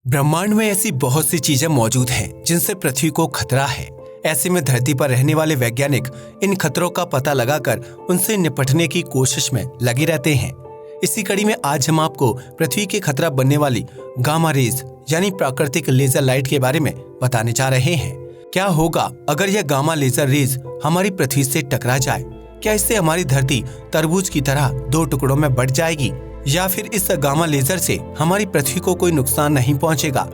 ब्रह्मांड में ऐसी बहुत सी चीजें मौजूद हैं जिनसे पृथ्वी को खतरा है। ऐसे में धरती पर रहने वाले वैज्ञानिक इन खतरों का पता लगाकर उनसे निपटने की कोशिश में लगे रहते हैं। इसी कड़ी में आज हम आपको पृथ्वी के खतरा बनने वाली गामा रेज यानी प्राकृतिक लेजर लाइट के बारे में बताने जा रहे हैं। क्या होगा अगर यह गामा लेजर रेज हमारी पृथ्वी से टकरा जाए? क्या इससे हमारी धरती तरबूज की तरह दो टुकड़ों में बंट जाएगी या फिर इस गामा लेजर से हमारी पृथ्वी को कोई नुकसान नहीं पहुंचेगा?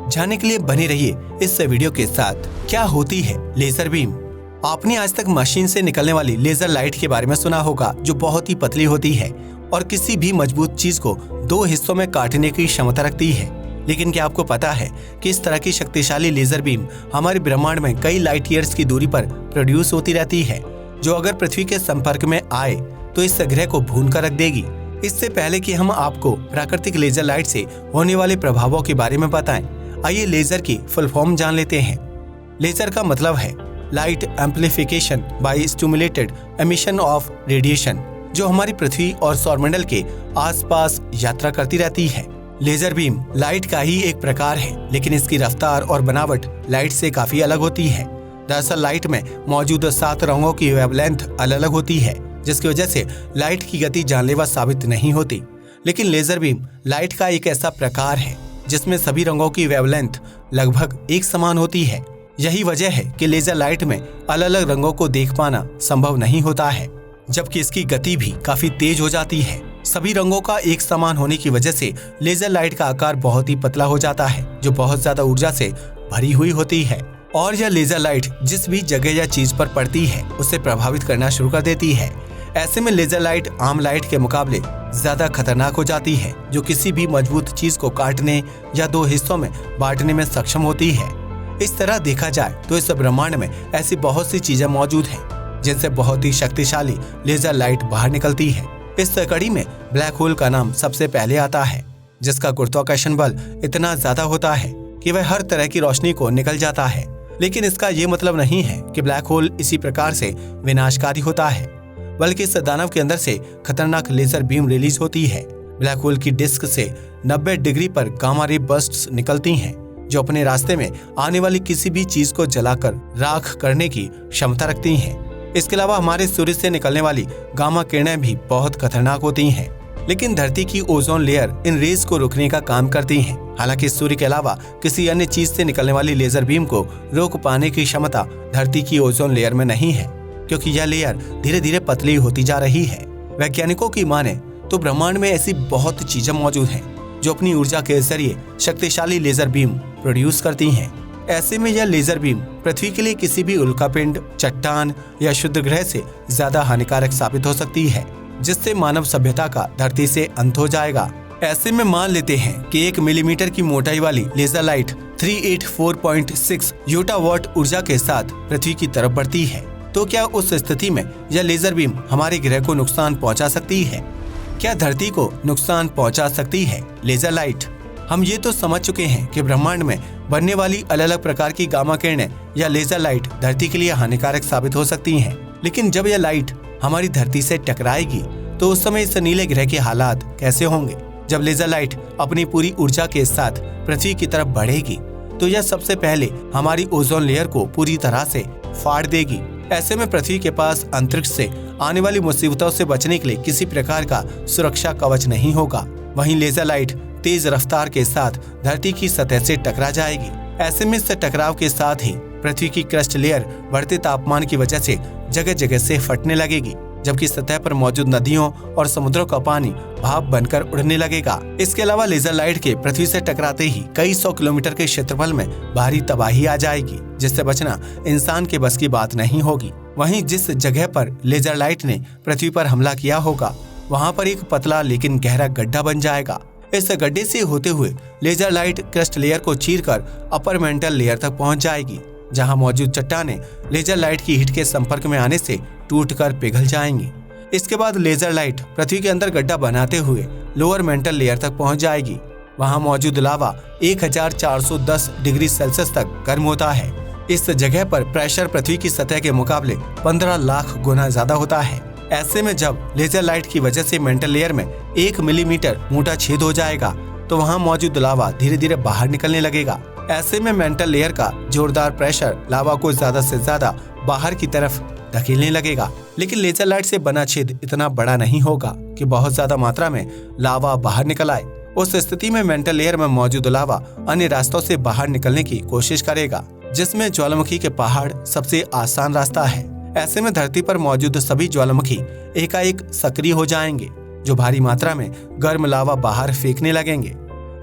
जानने के लिए बने रहिए इस वीडियो के साथ। क्या होती है लेजर बीम? आपने आज तक मशीन से निकलने वाली लेजर लाइट के बारे में सुना होगा, जो बहुत ही पतली होती है और किसी भी मजबूत चीज को दो हिस्सों में काटने की क्षमता रखती है। लेकिन क्या आपको पता है कि इस तरह की शक्तिशाली लेजर बीम हमारे ब्रह्मांड में कई लाइट ईयर्स की दूरी पर प्रोड्यूस होती रहती है, जो अगर पृथ्वी के संपर्क में आए तो इस ग्रह को भून कर रख देगी। इससे पहले कि हम आपको प्राकृतिक लेजर लाइट से होने वाले प्रभावों के बारे में बताएं, आइए लेजर की फुल फॉर्म जान लेते हैं। लेजर का मतलब है light amplification by stimulated emission of radiation, जो हमारी पृथ्वी और सौरमंडल के आसपास यात्रा करती रहती है। लेजर बीम लाइट का ही एक प्रकार है, लेकिन इसकी रफ्तार और बनावट लाइट से काफी अलग होती है। दरअसल लाइट में मौजूद 7 रंगों की वेवलेंथ अलग अलग होती है, जिसकी वजह से लाइट की गति जानलेवा साबित नहीं होती। लेकिन लेजर बीम लाइट का एक ऐसा प्रकार है जिसमें सभी रंगों की वेवलेंथ लगभग एक समान होती है। यही वजह है कि लेजर लाइट में अलग अलग रंगों को देख पाना संभव नहीं होता है, जबकि इसकी गति भी काफी तेज हो जाती है। सभी रंगों का एक समान होने की वजह से लेजर लाइट का आकार बहुत ही पतला हो जाता है, जो बहुत ज्यादा ऊर्जा से भरी हुई होती है। और यह लेजर लाइट जिस भी जगह या चीज पर पड़ती है उसे प्रभावित करना शुरू कर देती है। ऐसे में लेजर लाइट आम लाइट के मुकाबले ज्यादा खतरनाक हो जाती है, जो किसी भी मजबूत चीज को काटने या दो हिस्सों में बांटने में सक्षम होती है। इस तरह देखा जाए तो इस ब्रह्मांड में ऐसी बहुत सी चीजें मौजूद हैं जिनसे बहुत ही शक्तिशाली लेजर लाइट बाहर निकलती है। इस कड़ी में ब्लैक होल का नाम सबसे पहले आता है, जिसका गुरुत्वाकर्षण बल इतना ज्यादा होता है कि वह हर तरह की रोशनी को निकल जाता है। लेकिन इसका ये मतलब नहीं है कि ब्लैक होल इसी प्रकार से विनाशकारी होता है, बल्कि इस दानव के अंदर से खतरनाक लेजर बीम रिलीज होती है। ब्लैक होल की डिस्क से 90 डिग्री पर गामा रे बर्स्ट्स निकलती हैं, जो अपने रास्ते में आने वाली किसी भी चीज को जलाकर राख करने की क्षमता रखती हैं। इसके अलावा हमारे सूर्य से निकलने वाली गामा किरणें भी बहुत खतरनाक होती हैं, लेकिन धरती की ओजोन लेयर इन रेज को रोकने का काम करती है। हालांकि सूर्य के अलावा किसी अन्य चीज से निकलने वाली लेजर बीम को रोक पाने की क्षमता धरती की ओजोन लेयर में नहीं है, क्योंकि यह लेयर धीरे धीरे पतली होती जा रही है। वैज्ञानिकों की माने तो ब्रह्मांड में ऐसी बहुत चीजें मौजूद हैं जो अपनी ऊर्जा के जरिए शक्तिशाली लेजर बीम प्रोड्यूस करती हैं। ऐसे में यह लेजर बीम पृथ्वी के लिए किसी भी उल्कापिंड, चट्टान या शुद्ध ग्रह से ज्यादा हानिकारक साबित हो सकती है, जिससे मानव सभ्यता का धरती से अंत हो जाएगा। ऐसे में मान लेते हैं कि 1 मिलीमीटर की मोटाई वाली लेजर लाइट 384.6 योटावाट ऊर्जा के साथ पृथ्वी की तरफ बढ़ती है, तो क्या उस स्थिति में यह लेजर बीम हमारे ग्रह को नुकसान पहुंचा सकती है? क्या धरती को नुकसान पहुंचा सकती है लेजर लाइट? हम ये तो समझ चुके हैं कि ब्रह्मांड में बनने वाली अलग अलग प्रकार की गामा किरणें या लेजर लाइट धरती के लिए हानिकारक साबित हो सकती हैं। लेकिन जब यह लाइट हमारी धरती से टकराएगी तो उस समय इस नीले ग्रह के हालात कैसे होंगे? जब लेजर लाइट अपनी पूरी ऊर्जा के साथ पृथ्वी की तरफ बढ़ेगी तो यह सबसे पहले हमारी ओजोन लेयर को पूरी तरह से फाड़ देगी। ऐसे में पृथ्वी के पास अंतरिक्ष से आने वाली मुसीबतों से बचने के लिए किसी प्रकार का सुरक्षा कवच नहीं होगा। वहीं लेजर लाइट तेज रफ्तार के साथ धरती की सतह से टकरा जाएगी। ऐसे में इस टकराव के साथ ही पृथ्वी की क्रस्ट लेयर बढ़ते तापमान की वजह से जगह जगह से फटने लगेगी, जबकि सतह पर मौजूद नदियों और समुद्रों का पानी भाप बनकर उड़ने लगेगा। इसके अलावा लेजर लाइट के पृथ्वी से टकराते ही कई 100 किलोमीटर के क्षेत्रफल में भारी तबाही आ जाएगी, जिससे बचना इंसान के बस की बात नहीं होगी। वहीं जिस जगह पर लेजर लाइट ने पृथ्वी पर हमला किया होगा, वहां पर एक पतला लेकिन गहरा गड्ढा बन जाएगा। इस गड्ढे से होते हुए लेजर लाइट क्रस्ट लेयर को चीरकर अपर मेंटल लेयर तक पहुंच जाएगी, जहां मौजूद चट्टानें लेजर लाइट की हीट के संपर्क में आने से टूटकर पिघल जाएंगी। इसके बाद लेजर लाइट पृथ्वी के अंदर गड्ढा बनाते हुए लोअर मेंटल लेयर तक पहुंच जाएगी। वहां मौजूद लावा 1410 डिग्री सेल्सियस तक गर्म होता है। इस जगह पर प्रेशर पृथ्वी की सतह के मुकाबले 15 लाख गुना ज्यादा होता है। ऐसे में जब लेजर लाइट की वजह से मेंटल लेयर में 1 मिलीमीटर मोटा छेद हो जाएगा तो वहाँ मौजूद लावा धीरे धीरे बाहर निकलने लगेगा। ऐसे में मेंटल लेयर का जोरदार प्रेशर लावा को ज्यादा से ज्यादा बाहर की तरफ धकेलने लगेगा। लेकिन लेजर लाइट से बना छेद इतना बड़ा नहीं होगा कि बहुत ज्यादा मात्रा में लावा बाहर निकल आए। उस स्थिति में मेंटल लेयर में मौजूद लावा अन्य रास्तों से बाहर निकलने की कोशिश करेगा, जिसमें ज्वालामुखी के पहाड़ सबसे आसान रास्ता है। ऐसे में धरती पर मौजूद सभी ज्वालामुखी एकाएक सक्रिय हो जाएंगे, जो भारी मात्रा में गर्म लावा बाहर फेंकने लगेंगे।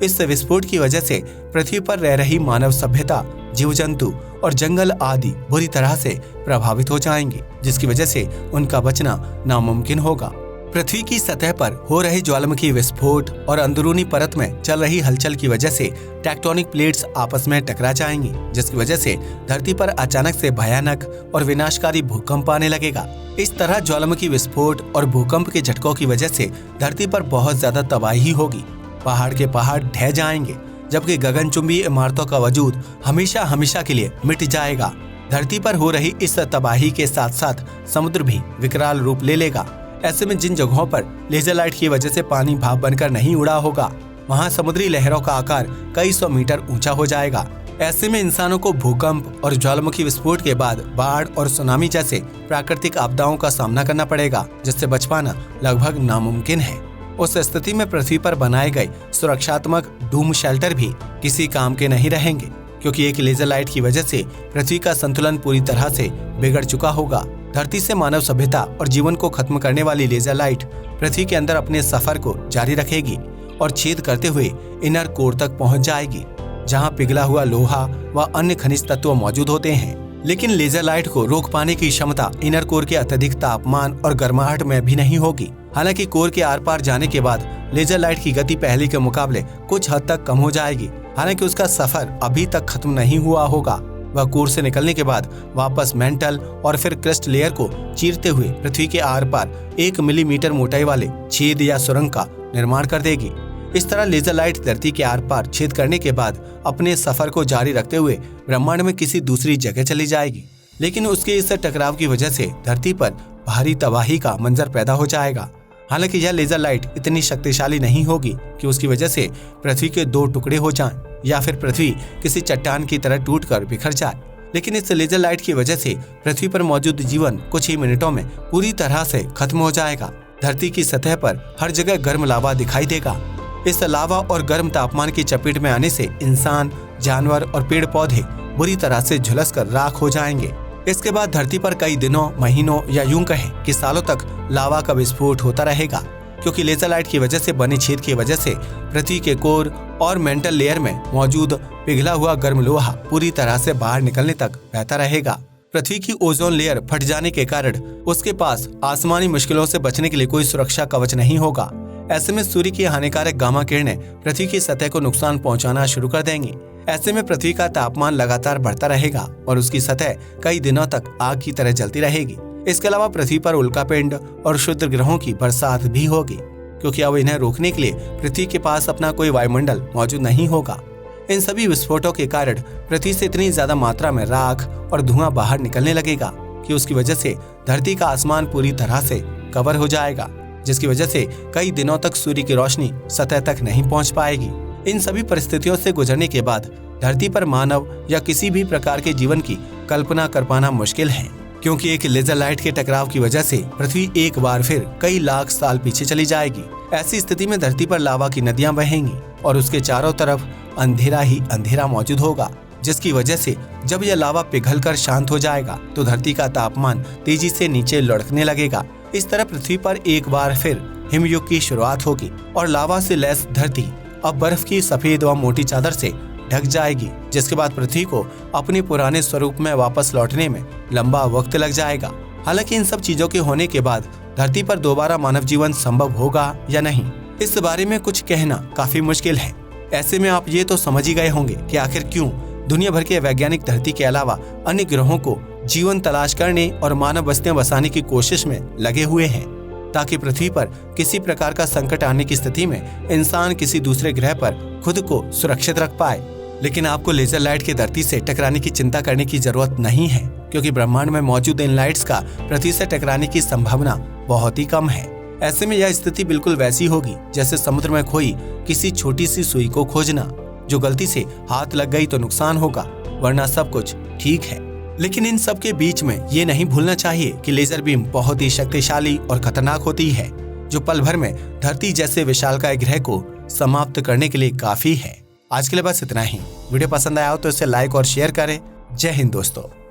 इस विस्फोट की वजह से पृथ्वी पर रह रही मानव सभ्यता, जीव जंतु और जंगल आदि बुरी तरह से प्रभावित हो जाएंगे, जिसकी वजह से उनका बचना नामुमकिन होगा। पृथ्वी की सतह पर हो रहे ज्वालामुखी विस्फोट और अंदरूनी परत में चल रही हलचल की वजह से टेक्टोनिक प्लेट्स आपस में टकरा जाएंगी, जिसकी वजह से धरती पर अचानक से भयानक और विनाशकारी भूकंप आने लगेगा। इस तरह ज्वालामुखी विस्फोट और भूकंप के झटकों की वजह से धरती पर बहुत ज्यादा तबाही होगी। पहाड़ के पहाड़ ढह जाएंगे, जबकि गगनचुंबी इमारतों का वजूद हमेशा हमेशा के लिए मिट जाएगा। धरती पर हो रही इस तबाही के साथ साथ समुद्र भी विकराल रूप ले लेगा। ऐसे में जिन जगहों पर लेजर लाइट की वजह से पानी भाप बनकर नहीं उड़ा होगा, वहां समुद्री लहरों का आकार कई सौ मीटर ऊंचा हो जाएगा। ऐसे में इंसानों को भूकंप और ज्वालामुखी विस्फोट के बाद बाढ़ और सुनामी जैसे प्राकृतिक आपदाओं का सामना करना पड़ेगा, जिससे बच पाना लगभग नामुमकिन है। उस स्थिति में पृथ्वी पर बनाए गए सुरक्षात्मक डूम शेल्टर भी किसी काम के नहीं रहेंगे, क्योंकि एक लेजर लाइट की वजह से पृथ्वी का संतुलन पूरी तरह से बिगड़ चुका होगा। धरती से मानव सभ्यता और जीवन को खत्म करने वाली लेजर लाइट पृथ्वी के अंदर अपने सफर को जारी रखेगी और छेद करते हुए इनर कोर तक पहुंच जाएगी, जहां पिघला हुआ लोहा व अन्य खनिज तत्व मौजूद होते हैं। लेकिन लेजर लाइट को रोक पाने की क्षमता इनर कोर के अत्यधिक तापमान और गर्माहट में भी नहीं होगी। हालांकि कोर के आर पार जाने के बाद लेजर लाइट की गति पहले के मुकाबले कुछ हद तक कम हो जाएगी। हालांकि उसका सफर अभी तक खत्म नहीं हुआ होगा। वह कोर से निकलने के बाद वापस मेंटल और फिर क्रस्ट लेयर को चीरते हुए पृथ्वी के आर पार 1 मिलीमीटर मोटाई वाले छेद या सुरंग का निर्माण कर देगी। इस तरह लेजर लाइट धरती के आर पार छेद करने के बाद अपने सफर को जारी रखते हुए ब्रह्मांड में किसी दूसरी जगह चली जाएगी। लेकिन उसके इस टकराव की वजह से धरती पर भारी तबाही का मंजर पैदा हो जाएगा। हालांकि यह लेजर लाइट इतनी शक्तिशाली नहीं होगी कि उसकी वजह से पृथ्वी के 2 टुकड़े हो जाएं या फिर पृथ्वी किसी चट्टान की तरह टूटकर बिखर जाए। लेकिन इस लेजर लाइट की वजह से पृथ्वी पर मौजूद जीवन कुछ ही मिनटों में पूरी तरह से खत्म हो जाएगा। धरती की सतह पर हर जगह गर्म लावा दिखाई देगा। इस लावा और गर्म तापमान की चपेट में आने से इंसान, जानवर और पेड़ पौधे बुरी तरह से झुलसकर राख हो जाएंगे। इसके बाद धरती पर कई दिनों, महीनों या यूं कहें कि सालों तक लावा का विस्फोट होता रहेगा, क्योंकि लेजर लाइट की वजह से बने छेद की वजह से पृथ्वी के कोर और मेंटल लेयर में मौजूद पिघला हुआ गर्म लोहा पूरी तरह से बाहर निकलने तक बहता रहेगा। पृथ्वी की ओजोन लेयर फट जाने के कारण उसके पास आसमानी मुश्किलों से बचने के लिए कोई सुरक्षा कवच नहीं होगा। ऐसे में सूर्य की हानिकारक गामा किरणें पृथ्वी की सतह को नुकसान पहुंचाना शुरू कर देंगी। ऐसे में पृथ्वी का तापमान लगातार बढ़ता रहेगा और उसकी सतह कई दिनों तक आग की तरह जलती रहेगी। इसके अलावा पृथ्वी पर उल्कापिंड और क्षुद्र ग्रहों की बरसात भी होगी, क्योंकि अब इन्हें रोकने के लिए पृथ्वी के पास अपना कोई वायुमंडल मौजूद नहीं होगा। इन सभी विस्फोटों के कारण पृथ्वी से इतनी ज्यादा मात्रा में राख और धुआं बाहर निकलने लगेगा कि उसकी वजह से धरती का आसमान पूरी तरह से कवर हो जाएगा, जिसकी वजह से कई दिनों तक सूर्य की रोशनी सतह तक नहीं पहुंच पाएगी। इन सभी परिस्थितियों से गुजरने के बाद धरती पर मानव या किसी भी प्रकार के जीवन की कल्पना कर पाना मुश्किल है, क्योंकि एक लेजर लाइट के टकराव की वजह से पृथ्वी एक बार फिर कई लाख साल पीछे चली जाएगी। ऐसी स्थिति में धरती पर लावा की नदियां बहेंगी और उसके चारों तरफ अंधेरा ही अंधेरा मौजूद होगा, जिसकी वजह से जब यह लावा पिघलकर शांत हो जाएगा तो धरती का तापमान तेजी से नीचे लुढ़कने लगेगा। इस तरह पृथ्वी पर एक बार फिर हिमयुग की शुरुआत होगी और लावा से लैस धरती अब बर्फ की सफेद व मोटी चादर से ढक जाएगी, जिसके बाद पृथ्वी को अपने पुराने स्वरूप में वापस लौटने में लंबा वक्त लग जाएगा। हालांकि इन सब चीजों के होने के बाद धरती पर दोबारा मानव जीवन संभव होगा या नहीं, इस बारे में कुछ कहना काफी मुश्किल है। ऐसे में आप ये तो समझ ही गए होंगे कि आखिर क्यों दुनिया भर के वैज्ञानिक धरती के अलावा अन्य ग्रहों को जीवन तलाश करने और मानव बस्तियां बसाने की कोशिश में लगे हुए हैं, ताकि पृथ्वी पर किसी प्रकार का संकट आने की स्थिति में इंसान किसी दूसरे ग्रह पर खुद को सुरक्षित रख पाए। लेकिन आपको लेजर लाइट की धरती से टकराने की चिंता करने की जरूरत नहीं है, क्योंकि ब्रह्मांड में मौजूद इन लाइट्स का पृथ्वी से टकराने की संभावना बहुत ही कम है। ऐसे में यह स्थिति बिल्कुल वैसी होगी जैसे समुद्र में खोई किसी छोटी सी सुई को खोजना, जो गलती से हाथ लग गई तो नुकसान होगा, वरना सब कुछ ठीक है। लेकिन इन सब के बीच में ये नहीं भूलना चाहिए कि लेजर बीम बहुत ही शक्तिशाली और खतरनाक होती है, जो पल भर में धरती जैसे विशालकाय ग्रह को समाप्त करने के लिए काफी है। आज के लिए बस इतना ही। वीडियो पसंद आया हो तो इसे लाइक और शेयर करें। जय हिंद दोस्तों।